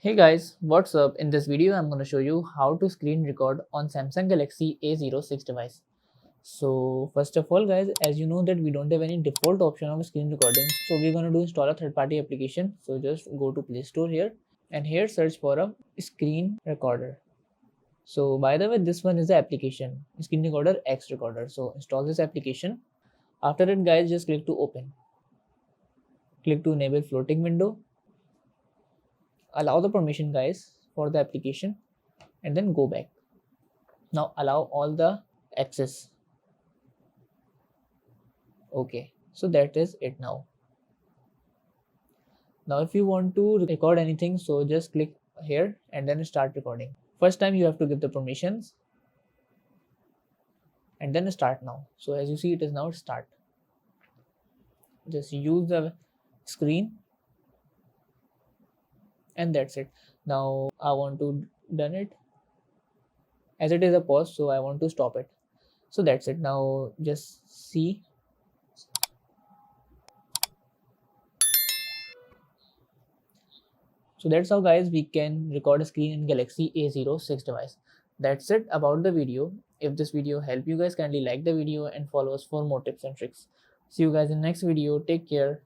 Hey guys, what's up? In this video, I'm going to show you how to screen record on Samsung Galaxy A06 device. So first of all guys, as you know that we don't have any default option of screen recording. So we're going to do install a third-party application. So just go to Play Store here and here search for a screen recorder. So by the way, this one is the application, screen recorder X recorder. So install this application. After it guys, just click to open. Click to enable floating window. Allow the permission guys for the application and then go back. Now allow all the access. Okay, so that is it now. Now if you want to record anything, so just click here and then start recording. First time you have to give the permissions and then start now. So as you see, it is now start. Just use the screen and that's it. Now I want to done it as it is a pause, so I want to stop it. So that's it. Now just see. So that's how guys we can record a screen in Galaxy A06 device. That's it about the video. If this video helped you guys, kindly like the video and follow us for more tips and tricks. See you guys in next video. Take care.